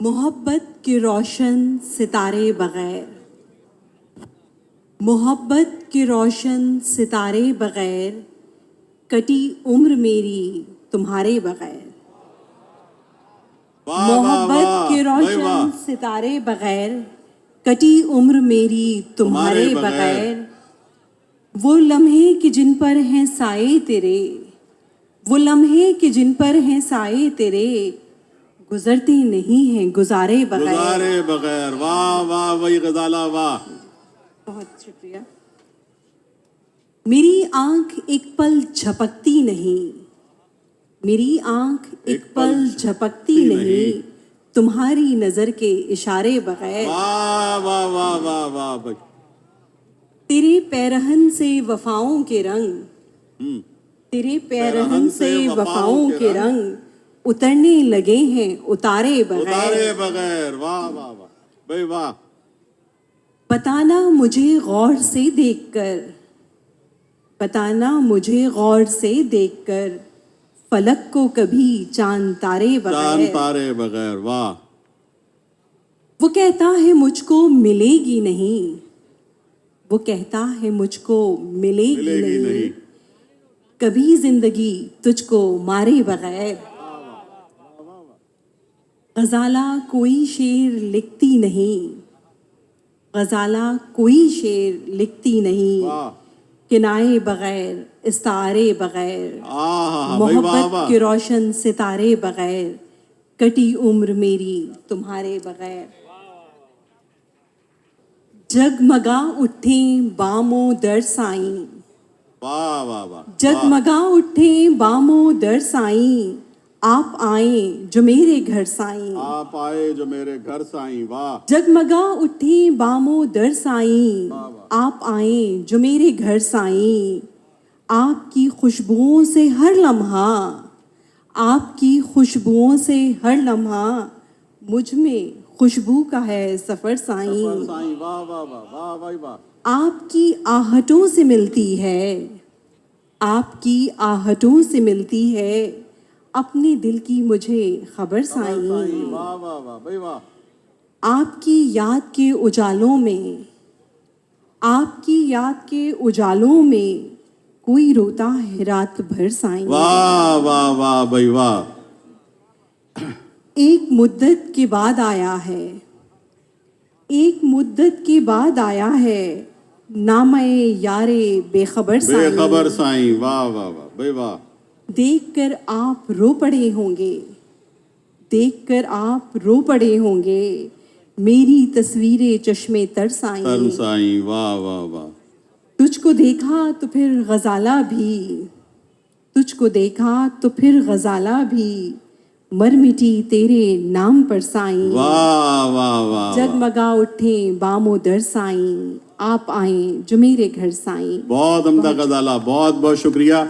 मोहब्बत के रोशन सितारे बगैर, मोहब्बत के रोशन सितारे बगैर, कटी उम्र मेरी तुम्हारे बगैर। वाह, वाह, मोहब्बत वाह, के भाई रोशन वाह। सितारे बगैर, कटी उम्र मेरी तुम्हारे तुम्हारे बगैर। बगैर। वो लम्हे कि जिन पर हैं साए तेरे, वो लम्हे कि जिन पर हैं साए तेरे, गुजरते नहीं हैं गुजारे बगैर। गुजारे बगैर। वाह वाह वही गजाला वाह। बहुत शुक्रिया। मेरी आंख एक पल झपकती नहीं, मेरी आंख एक पल झपकती नहीं, तुम्हारी नजर के इशारे बगैर। वाह वाह वाह वाह वाह भाई। तेरे पैरहन से वफाओं के रंग, तेरे पैरहन से वफाओं के रंग, उतरने लगे हैं उतारे बगैर। उतारे बगैर। वाह वाह वाह भाई वाह। बताना मुझे गौर से देखकर, बताना मुझे गौर से देखकर, फलक को कभी चांद तारे चांद बगैर। तारे बगैर। वाह। वो कहता है मुझको मिलेगी नहीं, वो कहता है मुझको मिलेगी मिलेगी नहीं, नहीं। कभी जिंदगी तुझको मारे बगैर। गजाला कोई शेर लिखती नहीं, गजाला कोई शेर लिखती नहीं, वाह। किनाए बगैर इस्तारे बगैर। आहा भाई वाह मोहब्बत वाह। के रोशन सितारे बगैर, कटी उम्र मेरी तुम्हारे बगैर। जगमगा उठे बामो दर साईं, वाह वाह वाह। जगमगा उठे बामो दर साईं, आप आए जो मेरे घर साईं। आप आए जो मेरे घर साईं। वाह। जगमगा उठे बामो दर साईं, आप आए जो मेरे घर साईं। आपकी खुशबुओं से हर लम्हा, आपकी खुशबुओं से हर लम्हा, मुझ में खुशबू का है सफर साईं। साईं। वाह वाह वाह वाह भाई वाह। आपकी आहटों से मिलती है, आपकी आहटों से मिलती है, अपने दिल की मुझे खबर साईं। वाह वाह वाह भाई वाह। आपकी याद के उजालों में, आपकी याद के उजालों में, कोई रोता है रात भर साईं। वाह वाह वाह भाई वाह। एक मुद्दत के बाद आया है, एक मुद्दत के बाद आया है, नामे यारे बेखबर साईं। बेखबर साईं। वाह वाह वाह भाई वाह। देखकर आप रो पड़े होंगे, देखकर आप रो पड़े होंगे, मेरी तस्वीरें चश्मे तर साईं। तन साईं। वाह वाह वाह। तुझको देखा तो फिर गजाला भी, तुझको देखा तो फिर गजाला भी, मर मिटी तेरे नाम पर साईं। वाह वाह वाह। जगमगा उठे बामो दर साईं, आप आए जो मेरे घर साईं। बहुत उम्दा गजाला। बहुत बहुत शुक्रिया।